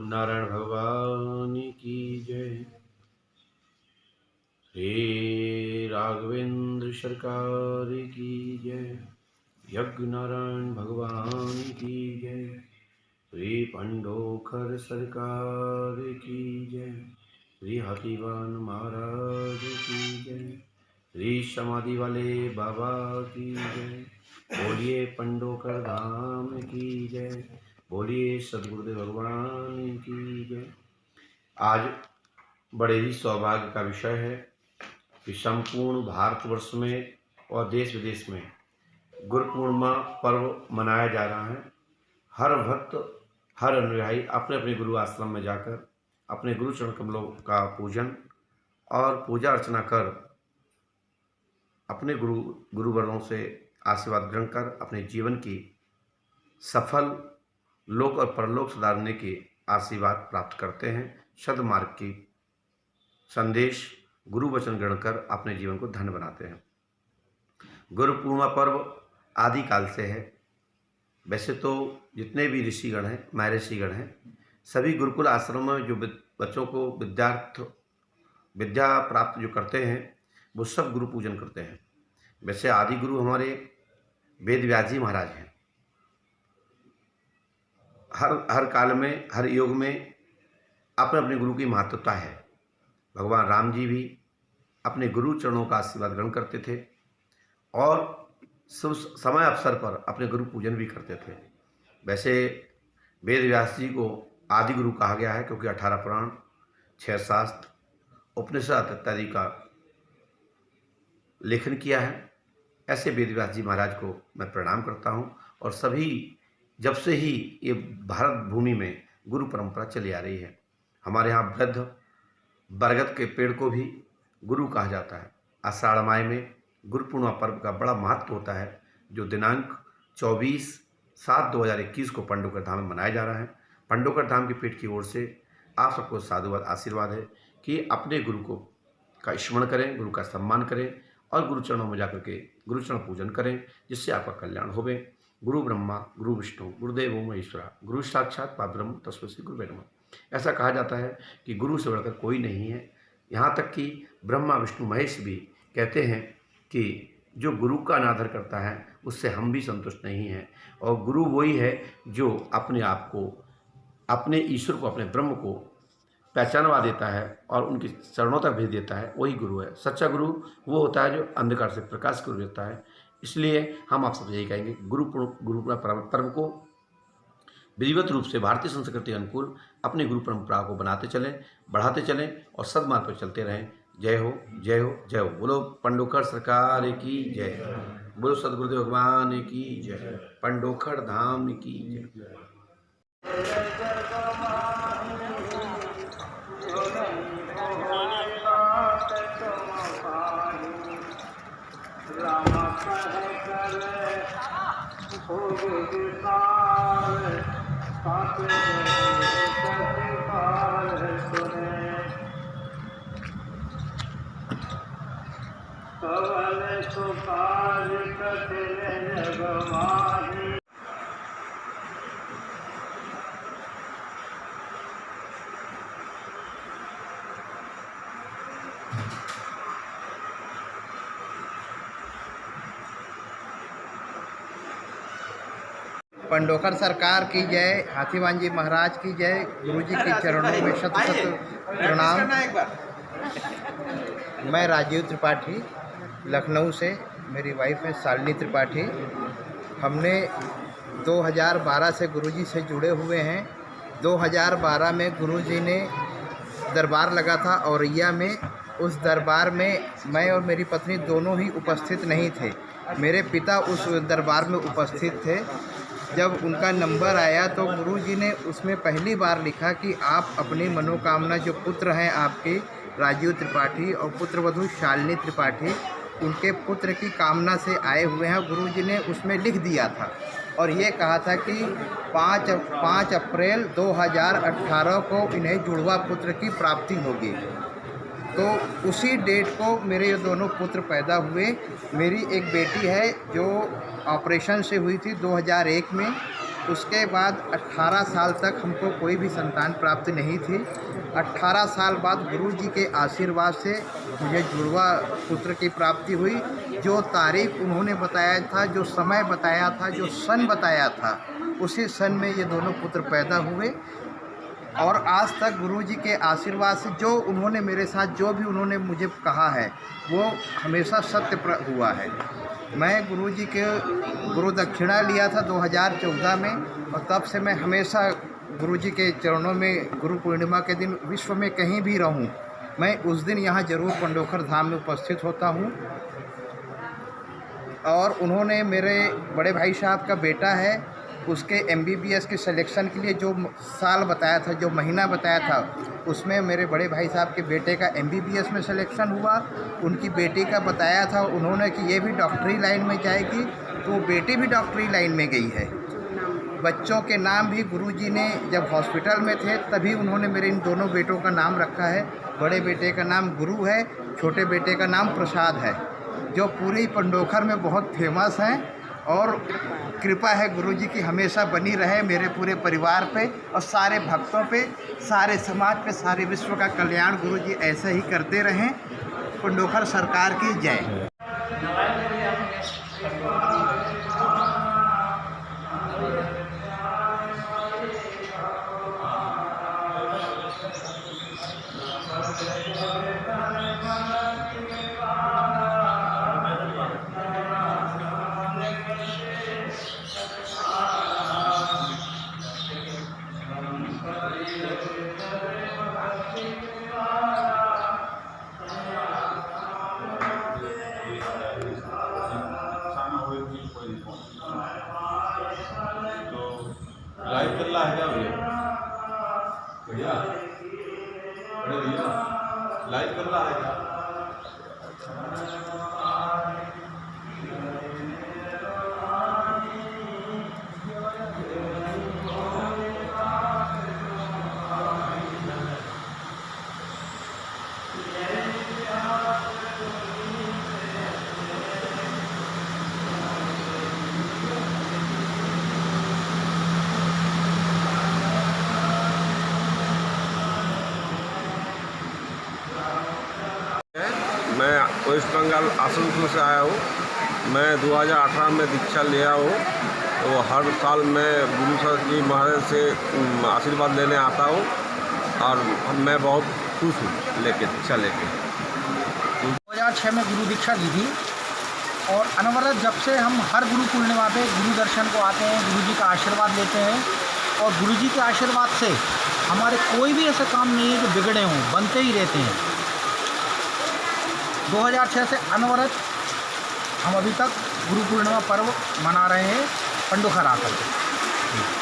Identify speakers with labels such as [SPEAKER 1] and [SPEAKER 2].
[SPEAKER 1] नारायण भगवान की जय। श्री राघवेंद्र सरकार की जय। यज्ञ नारायण भगवान की जय। श्री पंडोखर सरकार की जय। श्री हाथीवान महाराज की जय। श्री समाधि वाले बाबा की जय। बोलिए पंडोकर धाम की जय। बोलिए सदगुरुदेव भगवान की जय। आज बड़े ही सौभाग्य का विषय है कि संपूर्ण भारतवर्ष में और देश विदेश में गुरु पूर्णिमा पर्व मनाया जा रहा है। हर भक्त, हर अनुयायी अपने अपने गुरु आश्रम में जाकर अपने गुरु चरण कमलों का पूजन और पूजा अर्चना कर अपने गुरुवरों से आशीर्वाद ग्रहण कर अपने जीवन की सफल लोक और परलोक सुधारने के आशीर्वाद प्राप्त करते हैं। सद्मार्ग की संदेश गुरु वचन ग्रहण कर अपने जीवन को धन्य बनाते हैं। गुरु पूर्णिमा पर्व आदि काल से है। वैसे तो जितने भी ऋषिगण हैं, महर्षिगण हैं, सभी गुरुकुल आश्रम में जो बच्चों को विद्या प्राप्त जो करते हैं वो सब गुरु पूजन करते हैं। वैसे आदि गुरु हमारे वेद व्यास जी महाराज हैं। हर काल में, हर युग में अपने अपने गुरु की महत्वता है। भगवान राम जी भी अपने गुरु चरणों का आशीर्वाद ग्रहण करते थे और समय अवसर पर अपने गुरु पूजन भी करते थे। वैसे वेद व्यास जी को आदि गुरु कहा गया है क्योंकि 18 पुराण, 6 शास्त्र, उपनिषद इत्यादि का लेखन किया है। ऐसे वेद व्यास जी महाराज को मैं प्रणाम करता हूँ। और सभी जब से ही ये भारत भूमि में गुरु परंपरा चली आ रही है। हमारे यहाँ वृद्ध बरगद के पेड़ को भी गुरु कहा जाता है। आषाढ़ माह में गुरु पूर्णिमा पर्व का बड़ा महत्व होता है, जो दिनांक 24/7/2021 को पंडोकर धाम में मनाया जा रहा है। पंडोकर धाम की पीठ की ओर से आप सबको साधुवाद आशीर्वाद है कि अपने गुरु को का स्मरण करें, गुरु का सम्मान करें और गुरु चरणों में जाकर के गुरु चरण पूजन करें, जिससे आपका कल्याण होवे। गुरु ब्रह्मा गुरु विष्णु गुरुदेवो महेश्वरा, गुरु साक्षात परब्रह्म तस्मै श्री गुरुवे नमः। ऐसा कहा जाता है कि गुरु से बढ़कर कोई नहीं है। यहाँ तक कि ब्रह्मा विष्णु महेश भी कहते हैं कि जो गुरु का अनादर करता है उससे हम भी संतुष्ट नहीं हैं। और गुरु वही है जो अपने आप को, अपने ईश्वर को, अपने ब्रह्म को पहचानवा देता है और उनके चरणों तक भेज देता है, वही गुरु है। सच्चा गुरु वो होता है जो अंधकार से प्रकाश को देता है। इसलिए हम आप सबसे यही कहेंगे, गुरु पर्व को विधिवत रूप से भारतीय संस्कृति के अनुकूल अपनी गुरु परंपरा को बनाते चलें, बढ़ाते चलें और सद्मार्ग पर चलते रहें। जय हो, जय हो, जय हो। बोलो पंडोखर सरकार की जय। बोलो सदगुरुदेव भगवान की जय। पंडोखर धाम की जय।
[SPEAKER 2] पंडोकर सरकार की जय। हाथीवान जी महाराज की जय। गुरु जी के चरणों में शत शत प्रणाम। मैं राजीव त्रिपाठी, लखनऊ से, मेरी वाइफ है शालिनी त्रिपाठी। हमने 2012 से गुरु जी से जुड़े हुए हैं। 2012 में गुरु जी ने दरबार लगा था औरैया में। उस दरबार में मैं और मेरी पत्नी दोनों ही उपस्थित नहीं थे। मेरे पिता उस दरबार में उपस्थित थे। जब उनका नंबर आया तो गुरुजी ने उसमें पहली बार लिखा कि आप अपनी मनोकामना, जो पुत्र हैं आपके राजीव त्रिपाठी और पुत्रवधू शालिनी त्रिपाठी, उनके पुत्र की कामना से आए हुए हैं। गुरुजी ने उसमें लिख दिया था और ये कहा था कि 5 अप्रैल 2018 को इन्हें जुड़वा पुत्र की प्राप्ति होगी। तो उसी डेट को मेरे ये दोनों पुत्र पैदा हुए। मेरी एक बेटी है जो ऑपरेशन से हुई थी 2001 में, उसके बाद 18 साल तक हमको कोई भी संतान प्राप्त नहीं थी। 18 साल बाद गुरु जी के आशीर्वाद से मुझे जुड़वा पुत्र की प्राप्ति हुई। जो तारीख उन्होंने बताया था, जो समय बताया था, जो सन बताया था, उसी सन में ये दोनों पुत्र पैदा हुए। और आज तक गुरु जी के आशीर्वाद से जो उन्होंने मेरे साथ जो भी उन्होंने मुझे कहा है वो हमेशा सत्य हुआ है। मैं गुरु जी के गुरु दक्षिणा लिया था 2014 में, और तब से मैं हमेशा गुरु जी के चरणों में गुरु पूर्णिमा के दिन विश्व में कहीं भी रहूं, मैं उस दिन यहाँ ज़रूर पंडोखर धाम में उपस्थित होता हूँ। और उन्होंने मेरे बड़े भाई साहब का बेटा है, उसके MBBS के सिलेक्शन के लिए जो साल बताया था, जो महीना बताया था, उसमें मेरे बड़े भाई साहब के बेटे का MBBS में सिलेक्शन हुआ। उनकी बेटी का बताया था उन्होंने कि ये भी डॉक्टरी लाइन में जाएगी, तो वो बेटी भी डॉक्टरी लाइन में गई है। बच्चों के नाम भी गुरुजी ने जब हॉस्पिटल में थे तभी उन्होंने मेरे इन दोनों बेटों का नाम रखा है। बड़े बेटे का नाम गुरु है, छोटे बेटे का नाम प्रसाद है, जो पूरे पंडोखर में बहुत फेमस हैं। और कृपा है गुरु जी की हमेशा बनी रहे मेरे पूरे परिवार पे और सारे भक्तों पे, सारे समाज पे, सारे विश्व का कल्याण गुरु जी ऐसे ही करते रहें। पंडोखर सरकार की जय।
[SPEAKER 1] लाइव चल रहा है क्या भैया? अरे भैया लाइव चल रहा है क्या? मैं वेस्ट बंगाल आसनसोल से आया हूँ। मैं 2018 में दीक्षा लिया हूँ, तो हर साल मैं गुरु साहब जी महाराज से आशीर्वाद लेने आता हूँ और मैं बहुत खुश हूँ दीक्षा लेके।
[SPEAKER 3] 2006 में गुरु दीक्षा ली थी और अनवरत जब से हम हर गुरु पूर्णिमा पे गुरु दर्शन को आते हैं, गुरु जी का आशीर्वाद लेते हैं। और गुरु जी के आशीर्वाद से हमारे कोई भी ऐसा काम नहीं है जो बिगड़े हों, बनते ही रहते हैं। 2006 से अनवरत हम अभी तक गुरु पूर्णिमा पर्व मना रहे हैं पंडोखर आकर।